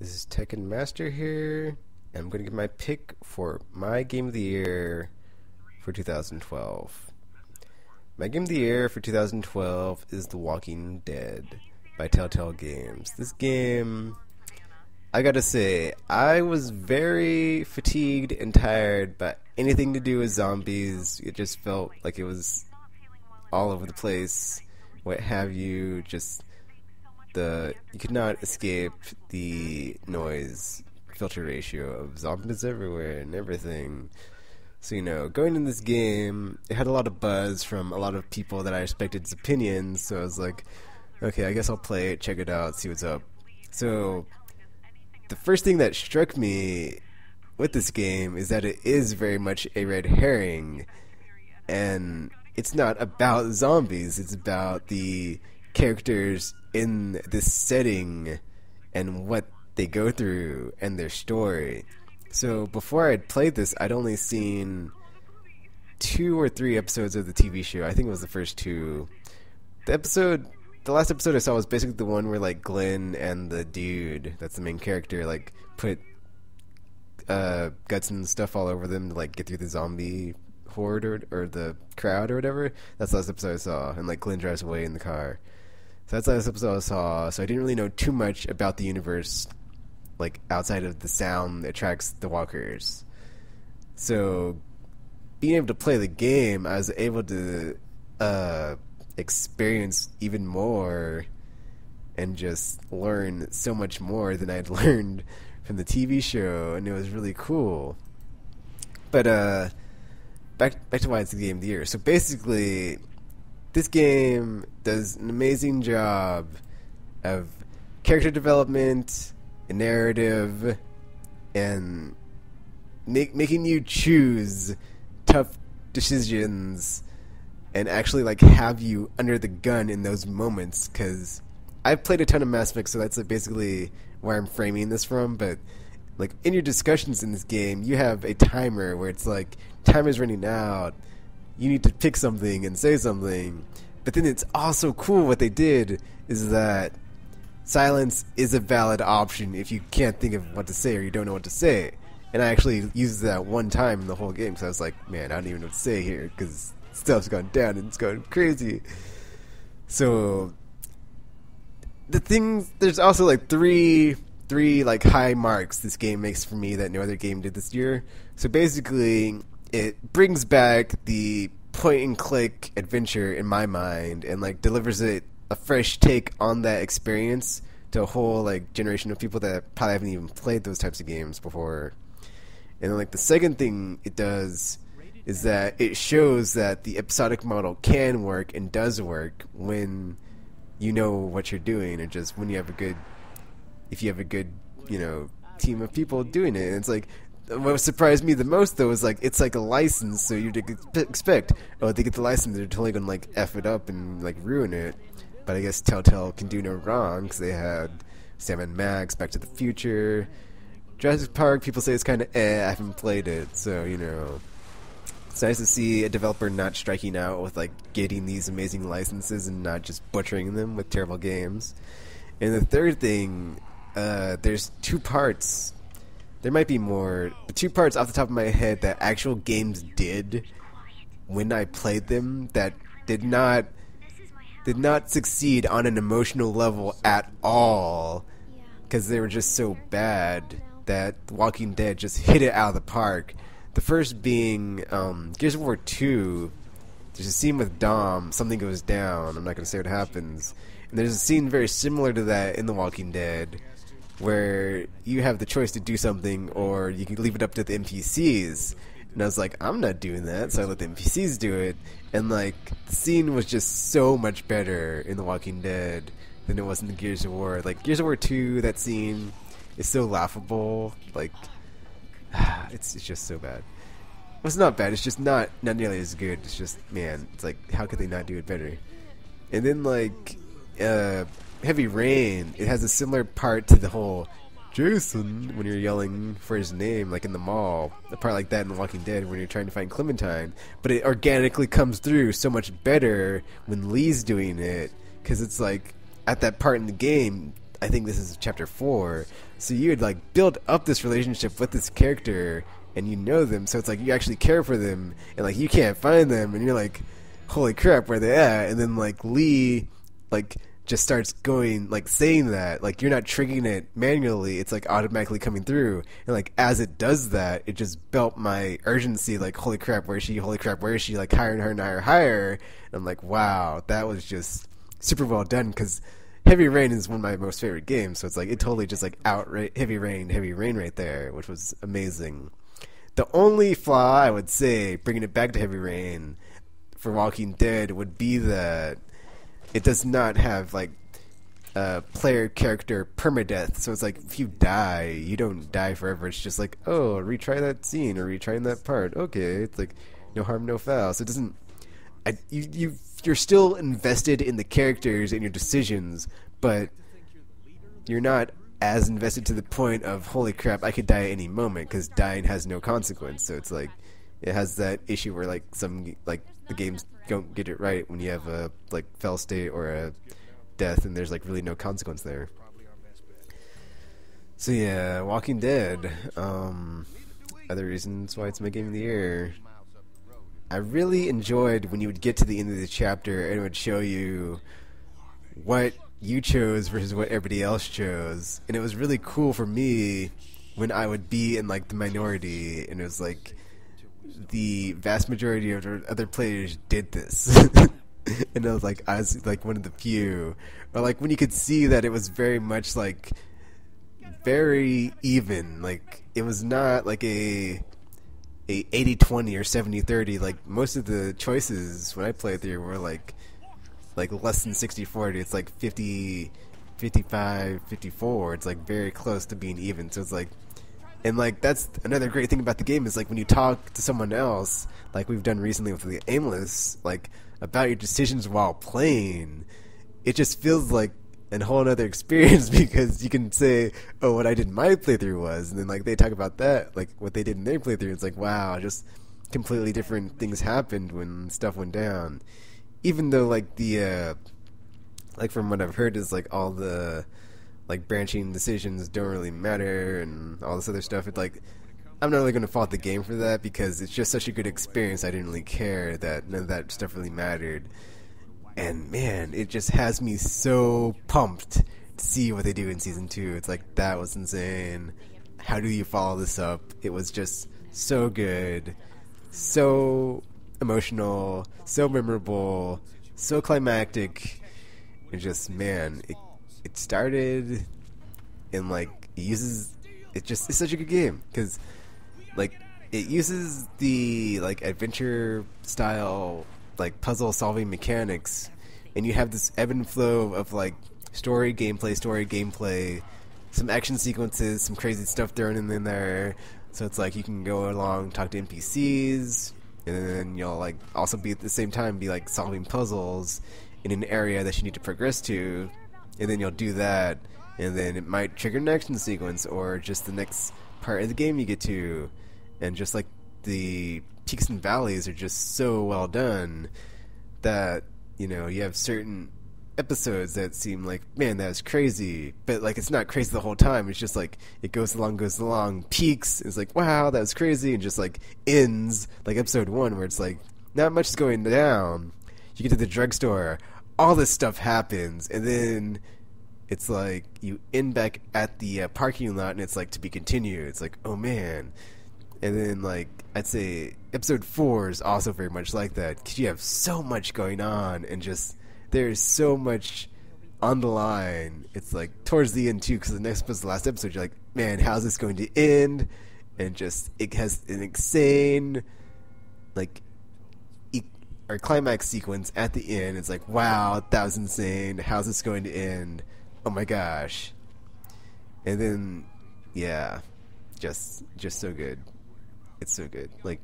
This is Tekken Master here, and I'm going to give my pick for my game of the year for 2012. My game of the year for 2012 is The Walking Dead by Telltale Games. This game, I gotta say, I was very fatigued and tired by anything to do with zombies. It just felt like it was all over the place, what have you, just you could not escape the noise filter ratio of zombies everywhere and everything. So, going in this game, it had a lot of buzz from a lot of people that I respected its opinions, so I was like, okay, I guess I'll play it, check it out, see what's up. So, the first thing that struck me with this game is that it is very much a red herring, and it's not about zombies, it's about the characters in this setting and what they go through and their story. So before I'd played this, I'd only seen 2 or 3 episodes of the TV show. I think it was the first two. The last episode I saw was basically the one where like Glenn and the dude, that's the main character, like put guts and stuff all over them to like get through the zombie horde or the crowd or whatever. That's the last episode I saw, and like Glenn drives away in the car. So that's the last episode I saw, so I didn't really know too much about the universe, like, outside of the sound that attracts the walkers. So, being able to play the game, I was able to experience even more and just learn so much more than I'd learned from the TV show, and it was really cool. But, back to why it's the game of the year. So basically, this game does an amazing job of character development and narrative and making you choose tough decisions and actually like have you under the gun in those moments, because I've played a ton of Mass Effect, so that's basically where I'm framing this from. But like in your discussions in this game, you have a timer where it's like time is running out, you need to pick something and say something. But then it's also cool what they did is that silence is a valid option if you can't think of what to say or you don't know what to say. And I actually used that one time in the whole game, so I was like, man, I don't even know what to say here because stuff's gone down and it's going crazy. So there's also like three like high marks this game makes for me that no other game did this year. So basically, it brings back the point and click adventure in my mind and like delivers it a fresh take on that experience to a whole like generation of people that probably haven't even played those types of games before. And then like the second thing it does is that it shows that the episodic model can work and does work when you know what you're doing, and just when you have a good team of people doing it. And it's like, what surprised me the most, though, is like it's like a license, so you'd expect, oh, if they get the license, they're totally gonna like F it up and like ruin it. But I guess Telltale can do no wrong, because they had Sam and Max, Back to the Future, Jurassic Park. People say it's kind of I haven't played it, so it's nice to see a developer not striking out with like getting these amazing licenses and not just butchering them with terrible games. And the third thing, there's 2 parts. There might be more, but 2 parts off the top of my head that actual games did when I played them that did not succeed on an emotional level at all, because they were just so bad that Walking Dead just hit it out of the park. The first being Gears of War 2. There's a scene with Dom, something goes down, I'm not going to say what happens, and there's a scene very similar to that in The Walking Dead, where you have the choice to do something or you can leave it up to the NPCs. And I was like, I'm not doing that, so I let the NPCs do it. And like, the scene was just so much better in The Walking Dead than it was in the Gears of War. Like, Gears of War 2, that scene is so laughable. Like, it's just so bad. Well, it's not bad, it's just not nearly as good. It's just, man, it's like, how could they not do it better? And then like, Heavy Rain, it has a similar part to the whole Jason when you're yelling for his name, like in the mall, a part like that in The Walking Dead when you're trying to find Clementine. But it organically comes through so much better when Lee's doing it, because it's like at that part in the game, I think this is chapter 4. So you would like build up this relationship with this character, and you know them, so it's like you actually care for them, and like you can't find them, and you're like, holy crap, where they at? And then like Lee like just starts going, like saying that, like you're not triggering it manually, it's like automatically coming through, and like as it does that, it just built my urgency, like holy crap, where is she, holy crap, where is she, like higher and higher and higher, higher. And I'm like, wow, that was just super well done, because Heavy Rain is one of my most favorite games, so it's like it totally just like outright Heavy Rain right there, which was amazing. The only flaw I would say, bringing it back to Heavy Rain for Walking Dead, would be that it does not have like player character permadeath. So it's like if you die, you don't die forever. It's just like, oh, retry that scene or retrying that part. Okay, it's like no harm, no foul. So it doesn't. You're still invested in the characters and your decisions, but you're not as invested to the point of holy crap, I could die at any moment, because dying has no consequence. So it's like it has that issue where like some like the games don't get it right when you have a like fail state or a death and there's like really no consequence there. So yeah, Walking Dead. Other reasons why it's my game of the year. I really enjoyed when you would get to the end of the chapter and it would show you what you chose versus what everybody else chose, and it was really cool for me when I would be in like the minority and it was like the vast majority of the other players did this. And I was like one of the few, or like when you could see that it was very much like very even, like it was not like a 80-20 or 70-30. Like most of the choices when I played through were like less than 60-40. It's like 50 55-54. It's like very close to being even. So it's like, and like that's another great thing about the game is like when you talk to someone else, like we've done recently with the Aimless, like about your decisions while playing, it just feels like a whole other experience because you can say, oh, what I did in my playthrough was, and then like they talk about that, like what they did in their playthrough. It's like, wow, just completely different things happened when stuff went down. Even though like the like from what I've heard is like all the like branching decisions don't really matter and all this other stuff. It's like I'm not really going to fault the game for that because it's just such a good experience. I didn't really care that none of that stuff really mattered. And man, it just has me so pumped to see what they do in season 2. It's like, that was insane. How do you follow this up? It was just so good, so emotional, so memorable, so climactic. And just, man, it started and like it uses, it's such a good game because like it uses the like adventure style like puzzle solving mechanics, and you have this ebb and flow of like story gameplay, some action sequences, some crazy stuff thrown in there. So it's like you can go along, talk to NPCs, and then you'll like also be at the same time be like solving puzzles in an area that you need to progress to, and then you'll do that, and then it might trigger an action sequence or just the next part of the game you get to. And just like the peaks and valleys are just so well done that, you know, you have certain episodes that seem like, man, that was crazy, but like it's not crazy the whole time. It's just like it goes along, peaks, it's like, wow, that was crazy, and just like ends like episode 1 where it's like not much is going down. You get to the drugstore, all this stuff happens, and then it's like you end back at the parking lot and it's like to be continued. It's like, oh man. And then, like, I'd say episode 4 is also very much like that, because you have so much going on, and just, there's so much on the line. It's like, towards the end, too, because the next episode, the last episode, you're like, man, how's this going to end? And just, it has an insane, like, or climax sequence at the end. It's like, wow, that was insane. How's this going to end? Oh my gosh. And then, yeah, just so good. It's so good. Like,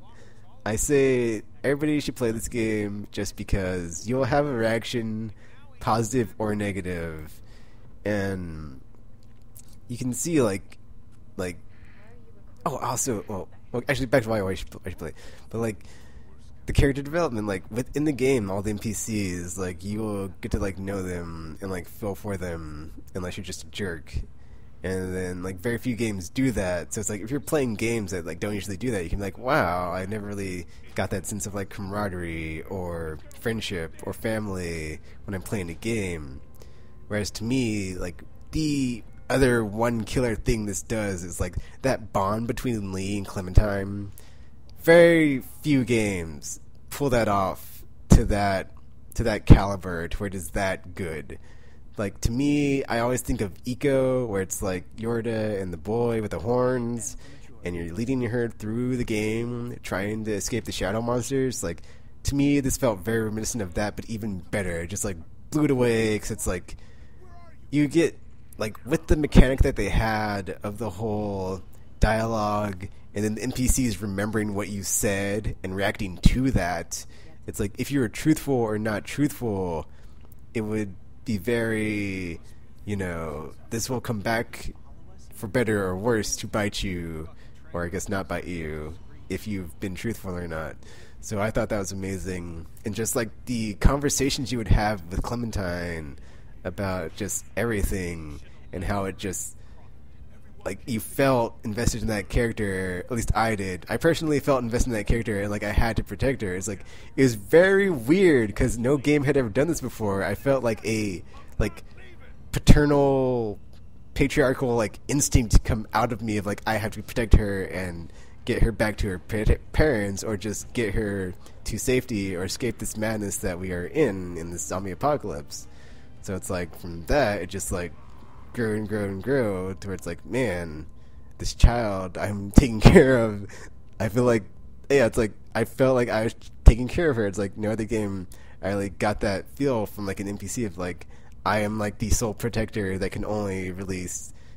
I say everybody should play this game just because you'll have a reaction, positive or negative, and you can see like oh, also, well actually back to why I should play, but like the character development, like within the game, all the NPCs, like you will get to like know them and like feel for them unless you're just a jerk. And then like very few games do that. So it's like if you're playing games that like don't usually do that, you can be like, wow, I never really got that sense of like camaraderie or friendship or family when I'm playing a game. Whereas to me, like the other one killer thing this does is like that bond between Lee and Clementine. Very few games pull that off to that caliber to where it is that good. Like to me, I always think of Eco, where it's like Yorda and the boy with the horns, and you're leading her through the game, trying to escape the shadow monsters. Like to me, this felt very reminiscent of that, but even better. It just like blew it away because it's like you get like with the mechanic that they had of the whole dialogue and then the NPCs remembering what you said and reacting to that. It's like if you were truthful or not truthful, it would be very, you know, this will come back for better or worse to bite you, or I guess not bite you, if you've been truthful or not. So I thought that was amazing. And just like the conversations you would have with Clementine about just everything and how it just like you felt invested in that character. At least I did. I personally felt invested in that character, and like I had to protect her. It's like it was very weird because no game had ever done this before. I felt like a like paternal, patriarchal like instinct come out of me of like I have to protect her and get her back to her parents, or just get her to safety or escape this madness that we are in this zombie apocalypse. So it's like from that it just like grow and grow and grow to where it's like, man, this child I'm taking care of. I feel like, yeah, it's like I felt like I was taking care of her. It's like no other game I like got that feel from like an NPC of like I am like the sole protector that can only really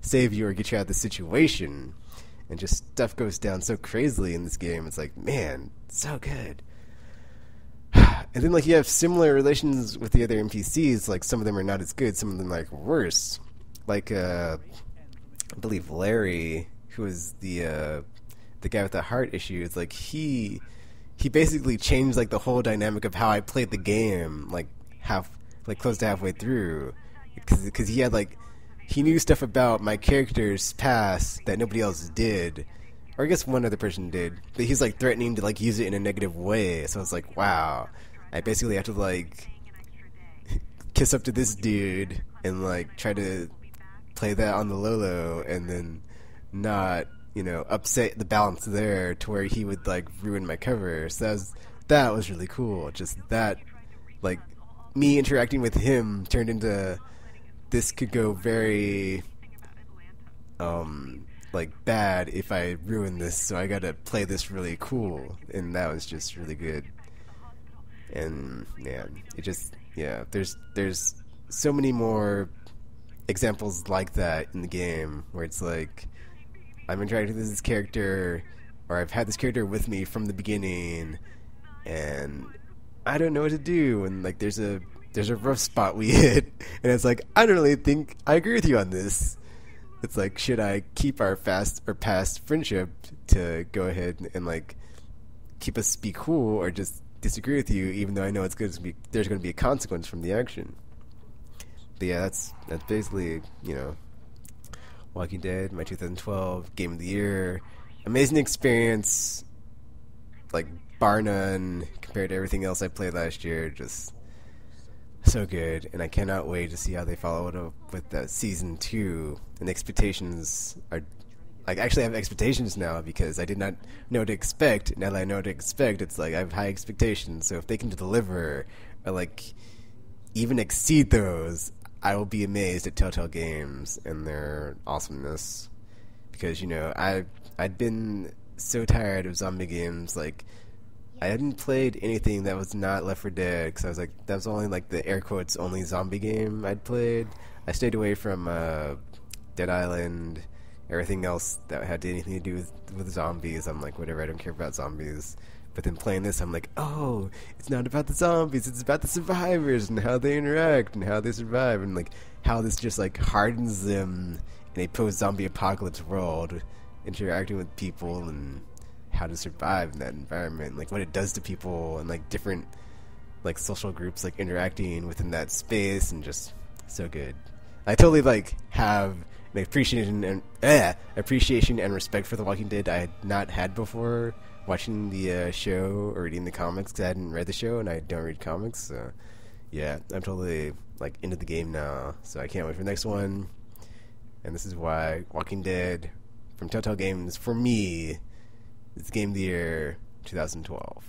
save you or get you out of the situation. And just stuff goes down so crazily in this game. It's like, man, so good. And then like you have similar relations with the other NPCs. Like some of them are not as good, some of them like worse. Like I believe Larry, who is the guy with the heart issues, like he basically changed like the whole dynamic of how I played the game, like close to halfway through, because he had like he knew stuff about my character's past that nobody else did, or I guess one other person did, but he's like threatening to like use it in a negative way. So I was like, wow, I basically have to like kiss up to this dude and like try to play that on the low and then not, you know, upset the balance there to where he would like ruin my cover. So that was really cool. Just that, like, me interacting with him turned into this could go very like bad if I ruin this, so I gotta play this really cool, and that was just really good. And man, it just, yeah, there's so many more examples like that in the game where it's like I'm interacting with this character, or I've had this character with me from the beginning, and I don't know what to do, and like there's a rough spot we hit, and it's like I don't really think I agree with you on this. It's like, should I keep our past friendship to go ahead and like keep us be cool, or just disagree with you even though I know there's going to be a consequence from the action? But yeah, that's basically, you know, Walking Dead, my 2012 Game of the Year. Amazing experience, like bar none compared to everything else I played last year. Just so good, and I cannot wait to see how they follow it up with season 2. And expectations are, like, actually I have expectations now because I did not know what to expect. Now that I know what to expect, it's like I have high expectations. So if they can deliver or like even exceed those, I will be amazed at Telltale Games and their awesomeness. Because, you know, I'd been so tired of zombie games. Like, I hadn't played anything that was not Left 4 Dead, because I was like, that was only like the air quotes only zombie game I'd played. I stayed away from Dead Island, everything else that had anything to do with zombies. I'm like, whatever, I don't care about zombies. But then playing this, I'm like, oh, it's not about the zombies, it's about the survivors and how they interact and how they survive, and like how this just like hardens them in a post-zombie apocalypse world, interacting with people, and how to survive in that environment, like what it does to people, and like different like social groups like interacting within that space, and just so good. I totally like have an appreciation and respect for The Walking Dead I had not had before watching the show or reading the comics, because I hadn't read the show and I don't read comics. So yeah, I'm totally like into the game now. So I can't wait for the next one. And this is why Walking Dead from Telltale Games, for me, is the game of the year 2012.